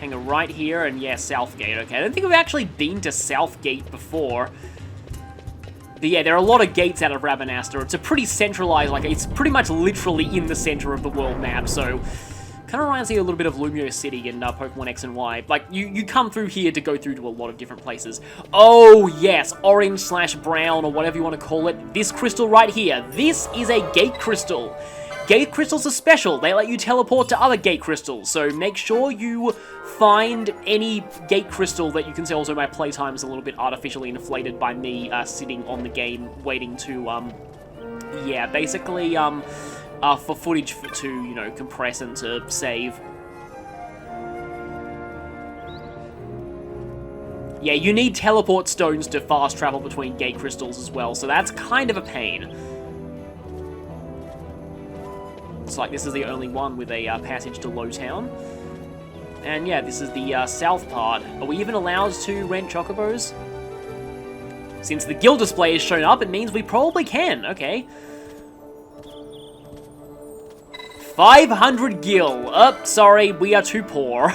Hang on, right here, and yeah, Southgate. Okay, I don't think we've actually been to Southgate before. But yeah, there are a lot of gates out of Rabanastre. It's a pretty centralized, like, it's pretty much literally in the center of the world map, so... Kind of reminds me a little bit of Lumio City in Pokemon X and Y. Like, you come through here to go through to a lot of different places. Oh, yes, orange/brown, or whatever you want to call it. This crystal right here. This is a gate crystal. Gate crystals are special. They let you teleport to other gate crystals, so make sure you find any gate crystal that you can see. Also, my playtime is a little bit artificially inflated by me sitting on the game waiting to, yeah, basically, for footage to, you know, compress and to save. Yeah, you need teleport stones to fast travel between gate crystals as well, so that's kind of a pain. It's like this is the only one with a passage to Lowtown. And yeah, this is the south part. Are we even allowed to rent Chocobos? Since the guild display has shown up, it means we probably can. Okay. 500 gil. Oh, sorry, we are too poor.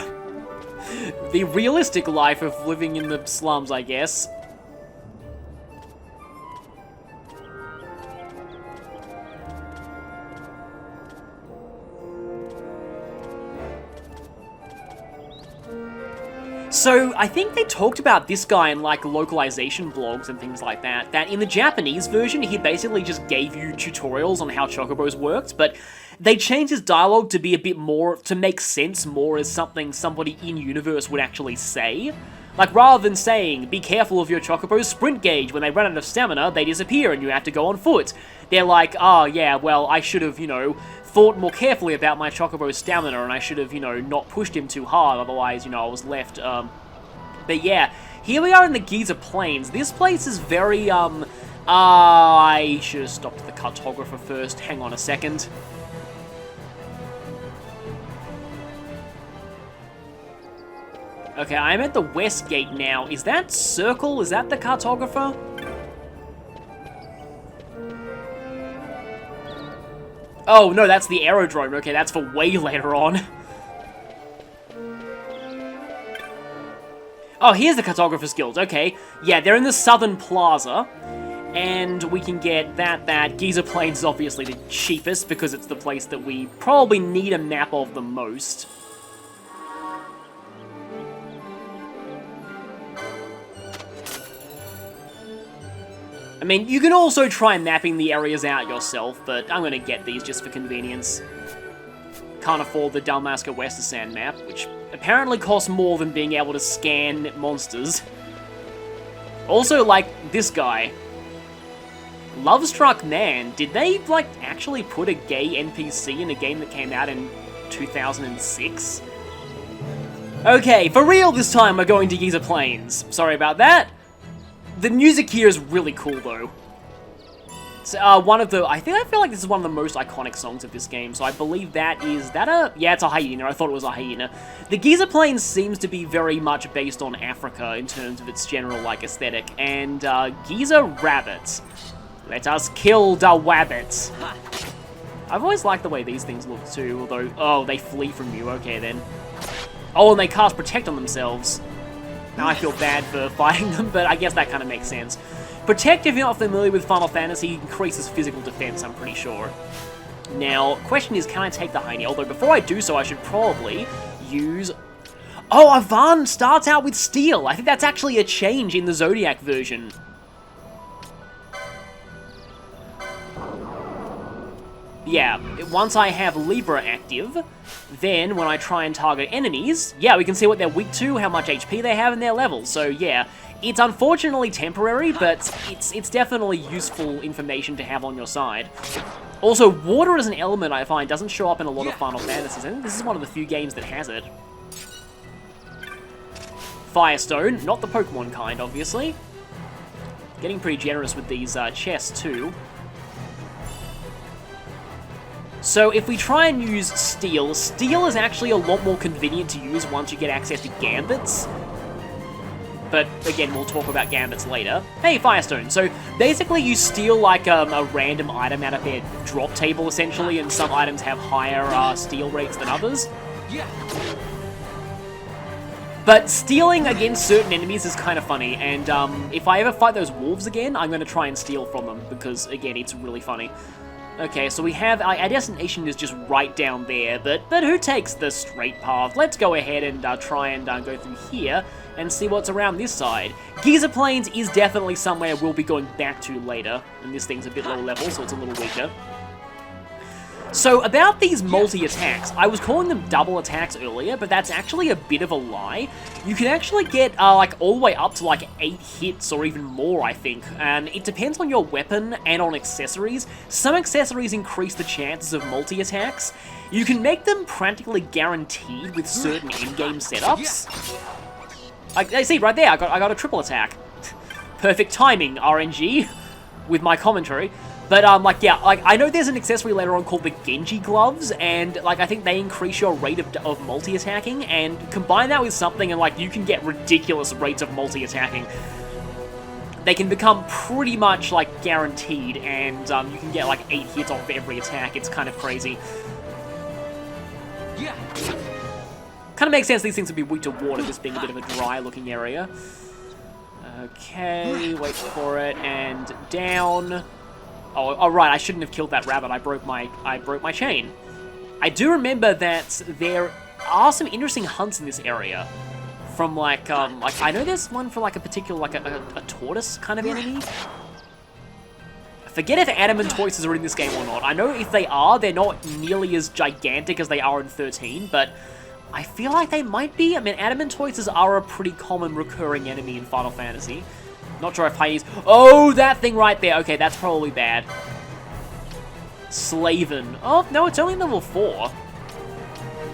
The realistic life of living in the slums, I guess. So, I think they talked about this guy in, like, localization blogs and things like that, that in the Japanese version, he basically just gave you tutorials on how Chocobos worked, but they changed his dialogue to be a bit more, to make sense more as something somebody in-universe would actually say. Like, rather than saying, be careful of your Chocobo's sprint gauge, when they run out of stamina, they disappear and you have to go on foot. They're like, oh, yeah, well, I should have, you know, thought more carefully about my Chocobo's stamina, and I should have, you know, not pushed him too hard, otherwise, you know, I was left, But yeah, here we are in the Giza Plains. This place is very, I should have stopped the cartographer first. Hang on a second. Okay, I'm at the west gate now. Is that circle? Is that the cartographer? Oh, no, that's the aerodrome. Okay, that's for way later on. Oh, here's the Cartographer's Guild. Okay, yeah, they're in the Southern Plaza. And we can get that. Giza Plains is obviously the cheapest because it's the place that we probably need a map of the most. I mean, you can also try mapping the areas out yourself, but I'm going to get these just for convenience. Can't afford the Dalmasca Westersand map, which apparently costs more than being able to scan monsters. Also, like, this guy. Lovestruck Man. Did they, like, actually put a gay NPC in a game that came out in 2006? Okay, for real this time we're going to Giza Plains. Sorry about that. The music here is really cool, though. It's I feel like this is one of the most iconic songs of this game, so I believe yeah, it's a hyena. I thought it was a hyena. The Giza Plains seems to be very much based on Africa in terms of its general, like, aesthetic, and, Giza rabbits. Let us kill the wabbits. I've always liked the way these things look, too, although, oh, they flee from you, okay, then. Oh, and they cast Protect on themselves. Now I feel bad for fighting them, but I guess that kind of makes sense. Protect, if you're not familiar with Final Fantasy, increases physical defense, I'm pretty sure. Now, question is, can I take the Heine? Although, before I do so, I should probably use... Oh, Avan starts out with Steel! I think that's actually a change in the Zodiac version. Yeah, once I have Libra active, then when I try and target enemies, yeah, we can see what they're weak to, how much HP they have, and their levels. So yeah, it's unfortunately temporary, but it's definitely useful information to have on your side. Also, water as an element, I find, doesn't show up in a lot of Final Fantasies. I think this is one of the few games that has it. Firestone, not the Pokemon kind, obviously. Getting pretty generous with these chests, too. So if we try and use Steel, Steel is actually a lot more convenient to use once you get access to Gambits. But again, we'll talk about Gambits later. Hey, Firestone. So basically you steal like a random item out of their drop table, essentially, and some items have higher steal rates than others. But stealing against certain enemies is kind of funny, and if I ever fight those wolves again, I'm going to try and steal from them, because, again, it's really funny. Okay, so we have, our destination is just right down there, but who takes the straight path? Let's go ahead and try and go through here and see what's around this side. Giza Plains is definitely somewhere we'll be going back to later, and this thing's a bit lower level, so it's a little weaker. So, about these multi-attacks, I was calling them double attacks earlier, but that's actually a bit of a lie. You can actually get, like, all the way up to, like, 8 hits, or even more, I think, and it depends on your weapon and on accessories. Some accessories increase the chances of multi-attacks. You can make them practically guaranteed with certain in-game setups. I see, right there, I got a triple attack. Perfect timing, RNG, with my commentary. But, I know there's an accessory later on called the Genji Gloves, and, I think they increase your rate of multi-attacking, and combine that with something, and, you can get ridiculous rates of multi-attacking. They can become pretty much, guaranteed, and, you can get, 8 hits off every attack. It's kind of crazy. Yeah. Kind of makes sense these things would be weak to water, this being a bit of a dry-looking area. Okay, wait for it, and down... Oh, right, I shouldn't have killed that rabbit. I broke my chain. I do remember that there are some interesting hunts in this area. From, I know there's one for, a particular, a tortoise kind of enemy. I forget if adamantoises are in this game or not. I know if they are, they're not nearly as gigantic as they are in 13, but I feel like they might be. I mean, adamantoises are a pretty common recurring enemy in Final Fantasy. Not sure if Hyenas... Oh, that thing right there. Okay, that's probably bad. Slaven. Oh, no, it's only level 4.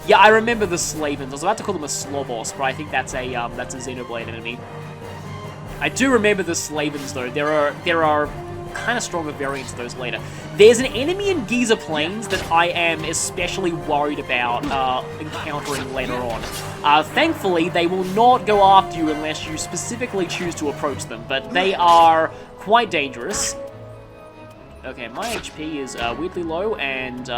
Yeah, I remember the Slavens. I was about to call them a Slobos, but I think that's a Xenoblade enemy. I do remember the Slavens, though. There are kind of stronger variants of those later. There's an enemy in Giza Plains that I am especially worried about encountering later on. Thankfully, they will not go after you unless you specifically choose to approach them, but they are quite dangerous. Okay, my HP is weirdly low, and...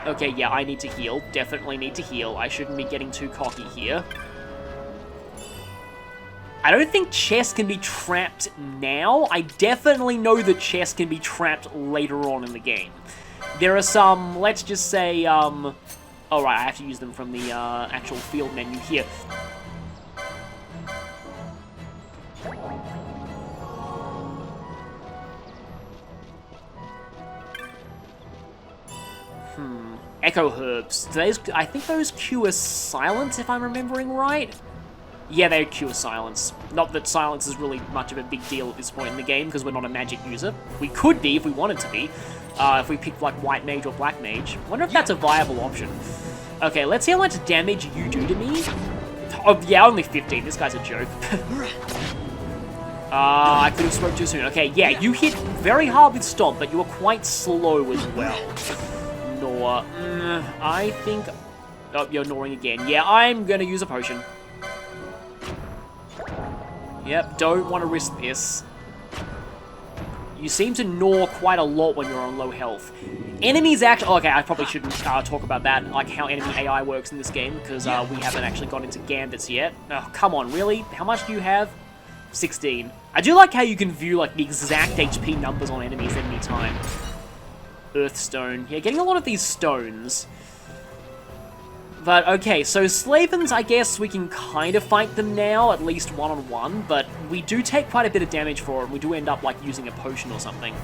Okay, yeah, I need to heal. Definitely need to heal. I shouldn't be getting too cocky here. I don't think chests can be trapped now. I definitely know that chests can be trapped later on in the game. There are some, let's just say, oh right, I have to use them from the actual field menu here. Echo herbs. I think those cure silence, if I'm remembering right. Yeah, they cure silence. Not that silence is really much of a big deal at this point in the game, because we're not a magic user. We could be if we wanted to be, if we picked, white mage or black mage. Wonder if that's a viable option. Okay, let's see how much damage you do to me. Oh, yeah, only 15. This guy's a joke. I could have spoke too soon. Okay, yeah, you hit very hard with Stomp, but you were quite slow as well. Nor, I think... Oh, you're gnawing again. Yeah, I'm gonna use a potion. Yep, don't want to risk this. You seem to gnaw quite a lot when you're on low health. Enemies actually... Oh, okay, I probably shouldn't talk about that, how enemy AI works in this game, because we haven't actually got into gambits yet. Oh, come on, really? How much do you have? 16. I do like how you can view, the exact HP numbers on enemies at any time. Earthstone. Yeah, getting a lot of these stones. But, okay, so Slavens, I guess we can kind of fight them now, at least one-on-one, but we do take quite a bit of damage for it, and we do end up, using a potion or something.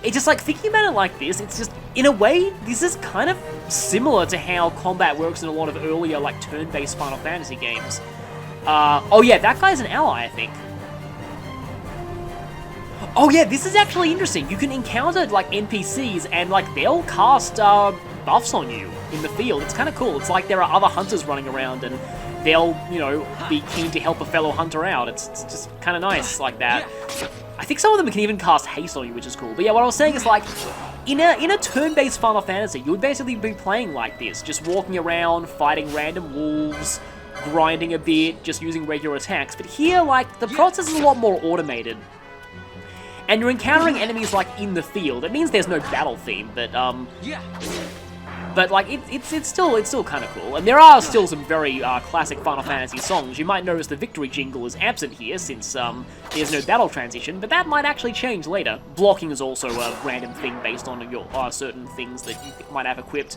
It's just, thinking about it like this, it's just, in a way, this is kind of similar to how combat works in a lot of earlier, turn-based Final Fantasy games. Oh yeah, that guy's an ally, I think. Oh yeah, this is actually interesting. You can encounter, NPCs, and, they'll cast, buffs on you in the field. It's kind of cool. It's like there are other hunters running around and they'll, be keen to help a fellow hunter out. It's just kind of nice like that. I think some of them can even cast haste on you, which is cool. But yeah, what I was saying is in a turn-based Final Fantasy, you would basically be playing like this, just walking around, fighting random wolves, grinding a bit, just using regular attacks. But here, the process is a lot more automated. And you're encountering enemies, in the field. It means there's no battle theme, but, But like it's still kind of cool, and there are still some very classic Final Fantasy songs. You might notice the victory jingle is absent here since there's no battle transition, but that might actually change later. Blocking is also a random thing based on your certain things that you might have equipped.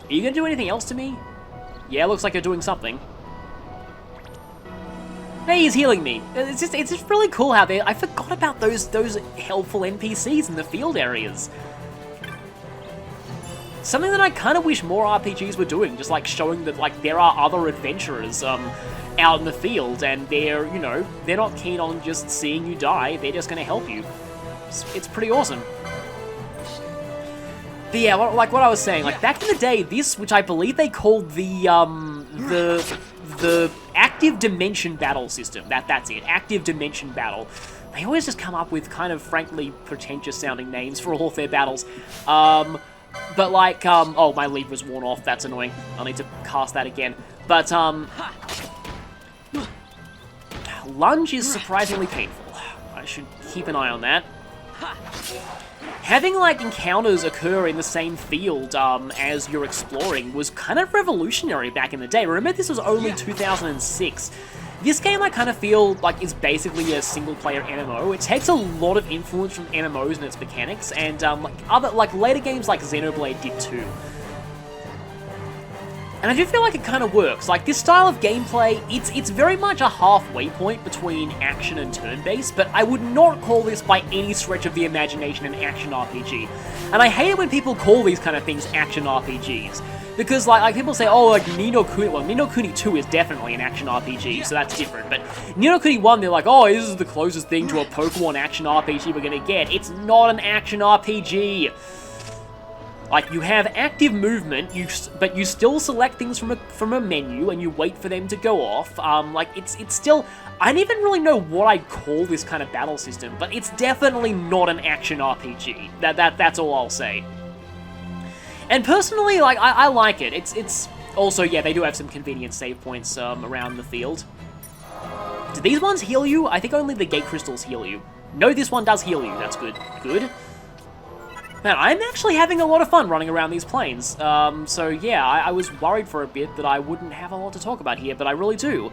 Are you gonna do anything else to me? Yeah, looks like you're doing something. Hey, he's healing me. It's just really cool how I forgot about those helpful NPCs in the field areas. Something that I kind of wish more RPGs were doing, just like showing that like there are other adventurers out in the field, and they're, you know, they're not keen on just seeing you die. They're just gonna help you. It's pretty awesome. But yeah, like what I was saying, like back in the day, this, which I believe they called the active dimension battle system. That's it, active dimension battle. They always just come up with kind of frankly pretentious sounding names for all of their battles. But like, oh, my lead was worn off. That's annoying. I'll need to cast that again. But lunge is surprisingly painful. I should keep an eye on that. Having, like, encounters occur in the same field as you're exploring was kind of revolutionary back in the day. Remember, this was only 2006. This game, I kind of feel like is basically a single-player MMO. It takes a lot of influence from MMOs and its mechanics, and like later games like Xenoblade did too. And I do feel like it kind of works. Like, this style of gameplay, it's very much a halfway point between action and turn-based, but I would not call this by any stretch of the imagination an action RPG. And I hate it when people call these kind of things action RPGs. Because, like people say, oh, like, Ni no Kuni, well, Ni no Kuni 2 is definitely an action RPG, so that's different. But Ni no Kuni 1, they're like, oh, this is the closest thing to a Pokemon action RPG we're gonna get. It's not an action RPG. Like, you have active movement, but you still select things from a menu, and you wait for them to go off. Like, it's still... I don't even really know what I'd call this kind of battle system, but it's definitely not an action RPG. That's all I'll say. And personally, like, I like it. It's also, yeah, they do have some convenient save points around the field. Do these ones heal you? I think only the gate crystals heal you. No, this one does heal you. That's good. Good. Man, I'm actually having a lot of fun running around these plains. So yeah, I was worried for a bit that I wouldn't have a lot to talk about here, but I really do.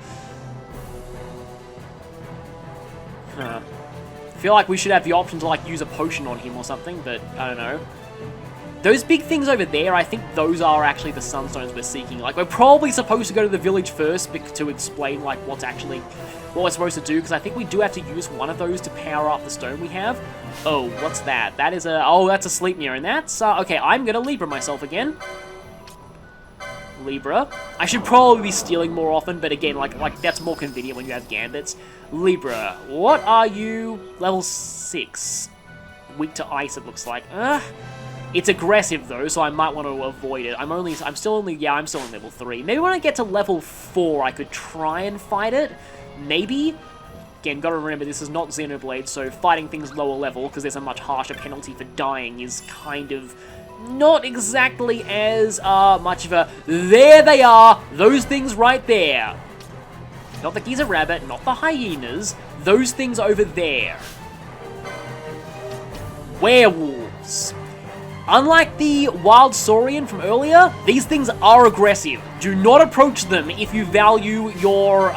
Huh. I feel like we should have the option to, like, use a potion on him or something, but I don't know. Those big things over there, I think those are actually the sunstones we're seeking. Like, we're probably supposed to go to the village first to explain, like, what we're supposed to do, because I think we do have to use one of those to power up the stone we have. Oh, what's that? That is that's a sleep mirror, and that's, okay, I'm gonna Libra myself again. Libra. I should probably be stealing more often, but again, like that's more convenient when you have gambits. Libra, what are you? Level 6. Weak to ice, it looks like. It's aggressive though, so I might want to avoid it. I'm still in level 3. Maybe when I get to level 4, I could try and fight it. Maybe. Again, gotta remember, this is not Xenoblade, so fighting things lower level, because there's a much harsher penalty for dying, is kind of not exactly as much of a... There they are! Those things right there! Not the Giza Rabbit, not the hyenas, those things over there. Werewolves. Unlike the wild saurian from earlier, these things are aggressive. Do not approach them if you value your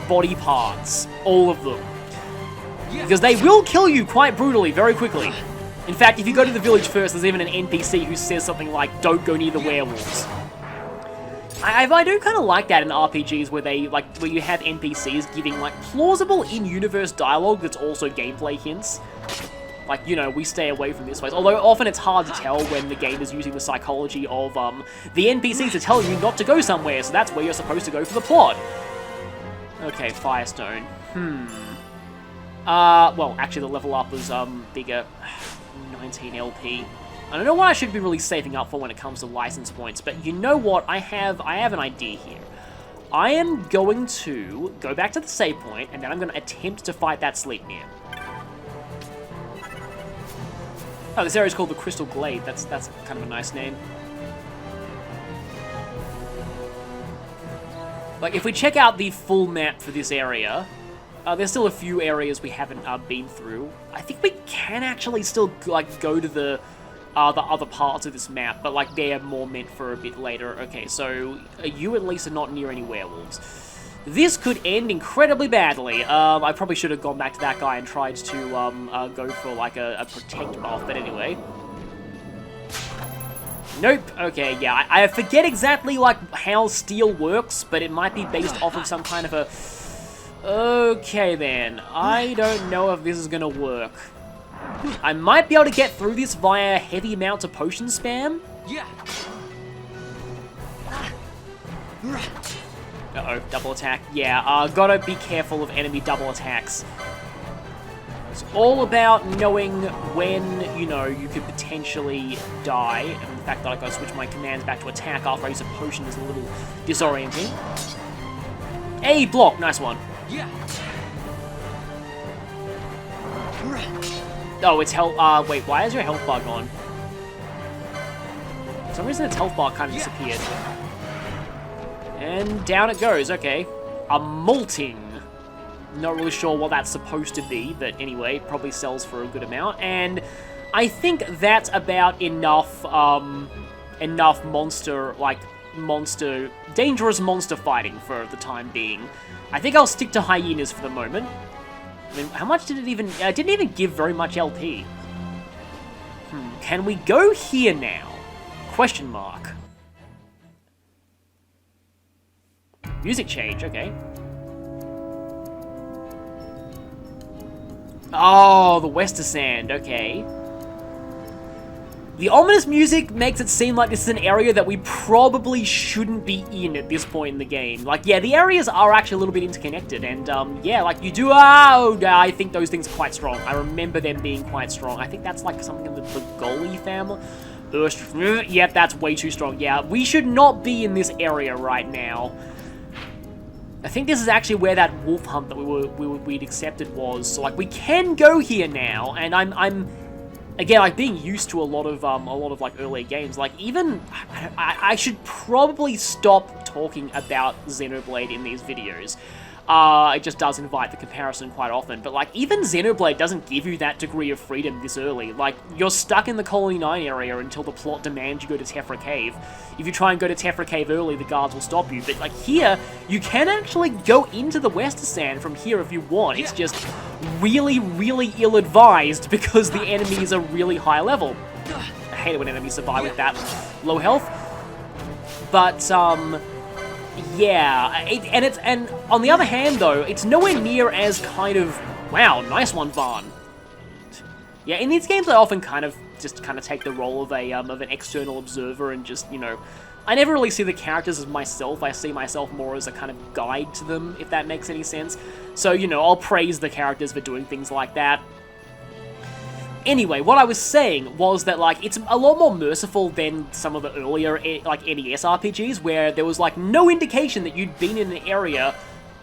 body parts. All of them. Because they will kill you quite brutally, very quickly. In fact, if you go to the village first, there's even an NPC who says something like, don't go near the werewolves. I do kind of like that in RPGs where you have NPCs giving, like, plausible in-universe dialogue that's also gameplay hints. Like, you know, we stay away from this place. Although often it's hard to tell when the game is using the psychology of, the NPCs are telling you not to go somewhere, so that's where you're supposed to go for the plot. Okay, Firestone. Well, actually the level up was, bigger. 19 LP. I don't know what I should be really saving up for when it comes to license points, but you know what? I have an idea here. I am going to go back to the save point, and then I'm going to attempt to fight that Sleipnir. Oh, this area is called the Crystal Glade. That's kind of a nice name. Like, if we check out the full map for this area, there's still a few areas we haven't been through. I think we can actually still, like, go to the the other parts of this map, but like they're more meant for a bit later. Okay, so you at least are not near any werewolves. This could end incredibly badly. I probably should have gone back to that guy and tried to go for like a protect buff, but anyway. Nope. Okay, yeah, I forget exactly like how steel works, but it might be based off of some kind of a... Okay then, I don't know if this is gonna work. I might be able to get through this via heavy amounts of potion spam. Yeah. Uh-oh, double attack. Yeah, gotta be careful of enemy double attacks. It's all about knowing when, you know, you could potentially die, and the fact that I gotta switch my commands back to attack after I use a potion is a little disorienting. Hey, block, nice one. Yeah. Oh, it's health. Wait, why is your health bar gone? For some reason, its health bar kind of disappeared. And down it goes. Okay, a molting. Not really sure what that's supposed to be, but anyway, probably sells for a good amount. And I think that's about enough. Enough dangerous monster fighting for the time being. I think I'll stick to hyenas for the moment. I mean, how much did it even... it didn't even give very much LP. Can we go here now? Question mark. Music change, okay. Oh, the Westersand, okay. The ominous music makes it seem like this is an area that we probably shouldn't be in at this point in the game. Like, yeah, the areas are actually a little bit interconnected, and, yeah, like, you do... I think those things are quite strong. I remember them being quite strong. I think that's, like, something in the Goli family. Yep, that's way too strong. Yeah, we should not be in this area right now. I think this is actually where that wolf hunt that we'd accepted was. So, like, we can go here now, and I'm again, like, being used to a lot of like earlier games, like even I should probably stop talking about Xenoblade in these videos. It just does invite the comparison quite often, but like even Xenoblade doesn't give you that degree of freedom this early. Like, you're stuck in the Colony 9 area until the plot demands you go to Tephra Cave. If you try and go to Tephra Cave early, the guards will stop you, but like here, you can actually go into the Westersand from here if you want. It's just really, really ill-advised because the enemies are really high level. I hate it when enemies survive with that low health. But, yeah, and on the other hand, though, it's nowhere near as kind of, wow, nice one, Vaughn. Yeah, in these games, I often kind of take the role of an external observer and just, you know, I never really see the characters as myself. I see myself more as a kind of guide to them, if that makes any sense. So, you know, I'll praise the characters for doing things like that. Anyway, what I was saying was that, like, it's a lot more merciful than some of the earlier, like, NES RPGs, where there was, like, no indication that you'd been in an area.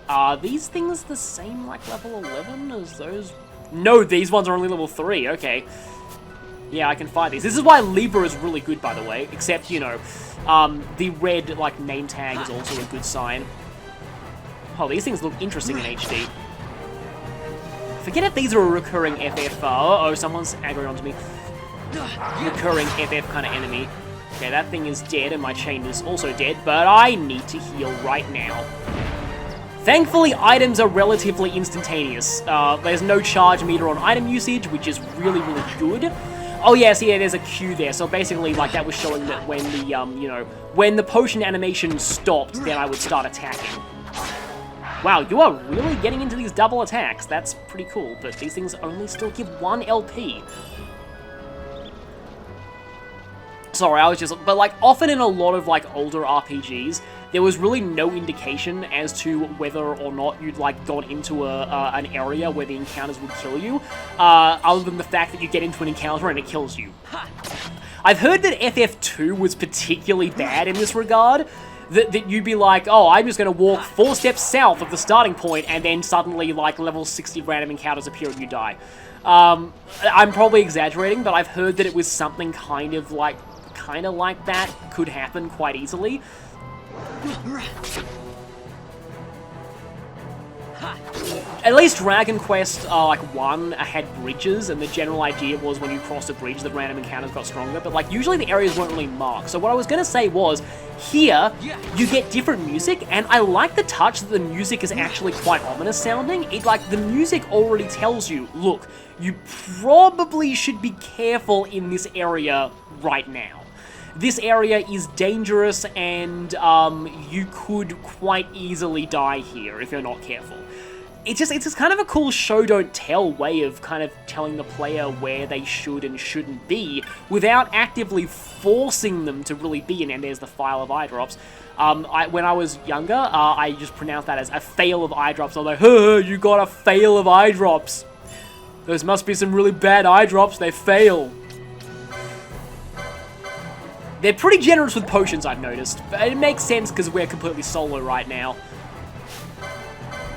Are these things the same, like, level 11 as those? No, these ones are only level 3, okay. Yeah, I can fight these. This is why Libra is really good, by the way, except, you know, the red, like, name tag is also a good sign. Oh, these things look interesting in HD. Forget if these are a recurring FF, uh-oh, someone's aggroing onto me. Recurring FF kind of enemy. Okay, that thing is dead and my chain is also dead, but I need to heal right now. Thankfully, items are relatively instantaneous. There's no charge meter on item usage, which is really, really good. Oh yes, yeah, there's a Q there, so basically, like, that was showing that when the, you know, when the potion animation stopped, then I would start attacking. Wow, you are really getting into these double attacks. That's pretty cool, but these things only still give 1 LP. Sorry, I was just... But, like, often in a lot of, like, older RPGs, there was really no indication as to whether or not you'd, like, gone into an area where the encounters would kill you, other than the fact that you get into an encounter and it kills you. I've heard that FF2 was particularly bad in this regard, that you'd be like, oh, I'm just going to walk 4 steps south of the starting point, and then suddenly, like, level 60 random encounters appear and you die. I'm probably exaggerating, but I've heard that it was something kind of like that could happen quite easily. At least Dragon Quest like 1 had bridges, and the general idea was when you crossed a bridge, the random encounters got stronger, but like usually the areas weren't really marked. So what I was gonna say was, here, you get different music, and I like the touch that the music is actually quite ominous sounding. It like, the music already tells you, look, you probably should be careful in this area right now. This area is dangerous, and you could quite easily die here if you're not careful. It's just kind of a cool show don't tell way of kind of telling the player where they should and shouldn't be without actively forcing them to really be in. And there's the file of eye drops. When I was younger, I just pronounced that as a fail of eye drops. I was like, huh, you got a fail of eye drops. Those must be some really bad eye drops. They fail. They're pretty generous with potions, I've noticed. But it makes sense because we're completely solo right now.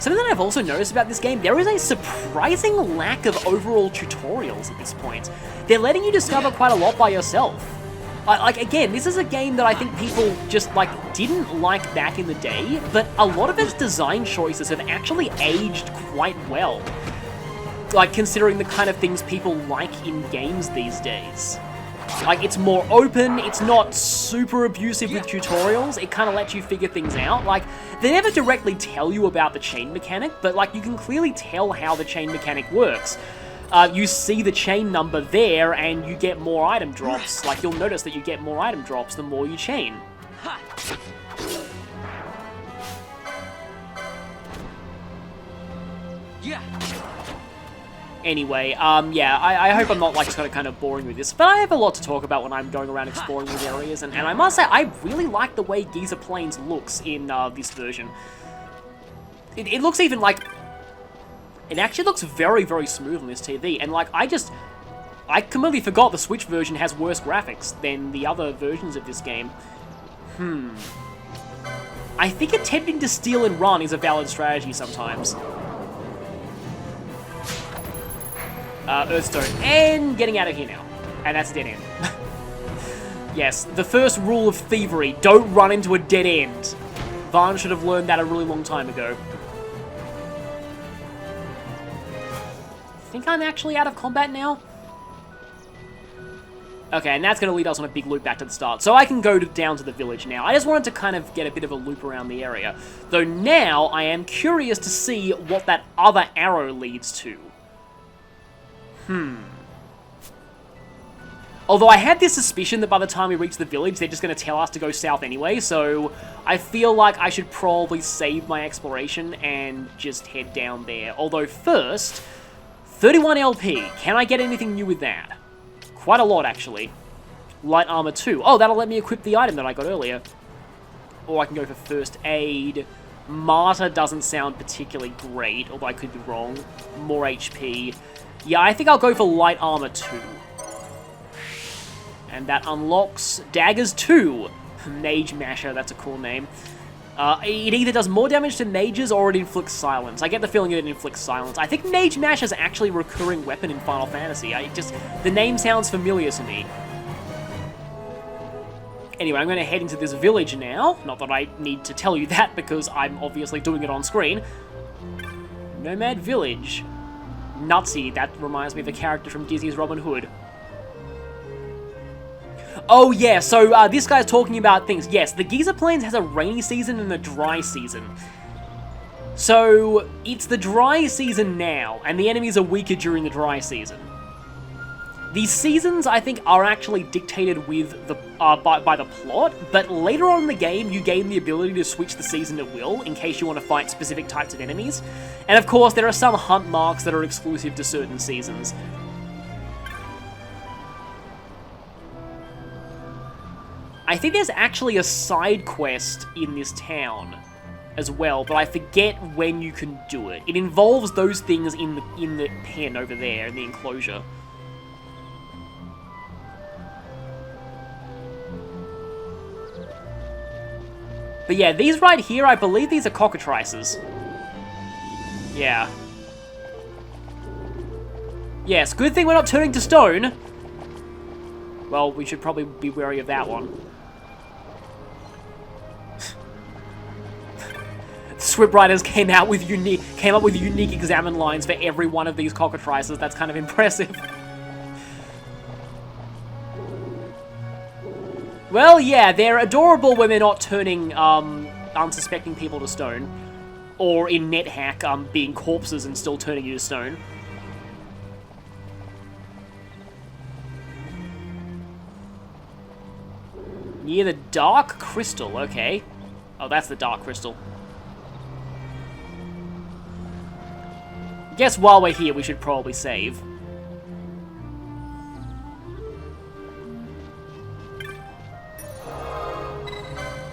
Something that I've also noticed about this game, there is a surprising lack of overall tutorials at this point. They're letting you discover quite a lot by yourself. Like, again, this is a game that I think people just, like, didn't like back in the day, but a lot of its design choices have actually aged quite well. Like, considering the kind of things people like in games these days. Like, it's more open, it's not super abusive with tutorials, it kind of lets you figure things out. Like, they never directly tell you about the chain mechanic, but, like, you can clearly tell how the chain mechanic works. You see the chain number there, and you get more item drops. Like, you'll notice that you get more item drops the more you chain. Yeah. Anyway, yeah, I hope I'm not, like, kind of boring with this, but I have a lot to talk about when I'm going around exploring these areas, and I must say, I really like the way Giza Plains looks in this version. It looks even, like, it actually looks very, very smooth on this TV, and, like, I completely forgot the Switch version has worse graphics than the other versions of this game. I think attempting to steal and run is a valid strategy sometimes. Earthstone, and getting out of here now. And that's a dead end. Yes, the first rule of thievery, don't run into a dead end. Varn should have learned that a really long time ago. I think I'm actually out of combat now. Okay, and that's going to lead us on a big loop back to the start. So I can go down to the village now. I just wanted to kind of get a bit of a loop around the area. Though now, I am curious to see what that other arrow leads to. Although I had this suspicion that by the time we reach the village, they're just going to tell us to go south anyway, so I feel like I should probably save my exploration and just head down there. Although first, 31 LP. Can I get anything new with that? Quite a lot, actually. Light armor 2. Oh, that'll let me equip the item that I got earlier. Or I can go for first aid. Martyr doesn't sound particularly great, although I could be wrong. More HP. Yeah, I think I'll go for light armor 2. And that unlocks daggers 2. Mage Masher, that's a cool name. It either does more damage to mages or it inflicts silence. I get the feeling that it inflicts silence. I think Mage Masher is actually a recurring weapon in Final Fantasy. The name sounds familiar to me. Anyway, I'm going to head into this village now. Not that I need to tell you that because I'm obviously doing it on screen. Nomad Village. Nutsy, that reminds me of a character from Disney's Robin Hood. Oh yeah, so this guy's talking about things. Yes, the Giza Plains has a rainy season and a dry season. So, it's the dry season now, and the enemies are weaker during the dry season. These seasons, I think, are actually dictated with the by the plot, but later on in the game, you gain the ability to switch the season at will, in case you want to fight specific types of enemies. And of course, there are some hunt marks that are exclusive to certain seasons. I think there's actually a side quest in this town as well, but I forget when you can do it. It involves those things in the pen over there, in the enclosure. But yeah, these right here, I believe these are cockatrices. Yeah. Yes, good thing we're not turning to stone. Well, we should probably be wary of that one. scriptwriters came up with unique examine lines for every one of these cockatrices. That's kind of impressive. Well, yeah, they're adorable when they're not turning unsuspecting people to stone, or in NetHack, being corpses and still turning you to stone. Near the Dark Crystal, okay. Oh, that's the Dark Crystal. Guess while we're here, we should probably save.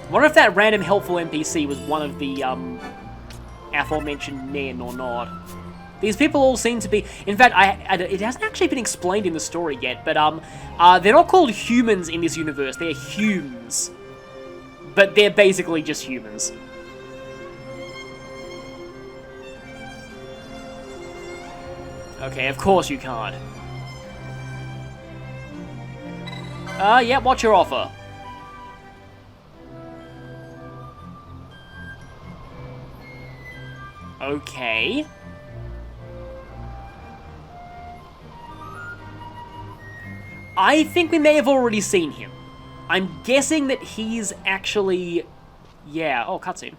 Wonder if that random helpful NPC was one of the, aforementioned men or not. These people all seem to be... In fact, it hasn't actually been explained in the story yet, but, they're not called humans in this universe, they're Humes. But they're basically just humans. Okay, of course you can't. Yeah, what's your offer? Okay. I think we may have already seen him. I'm guessing that he's actually... Yeah, oh, cutscene.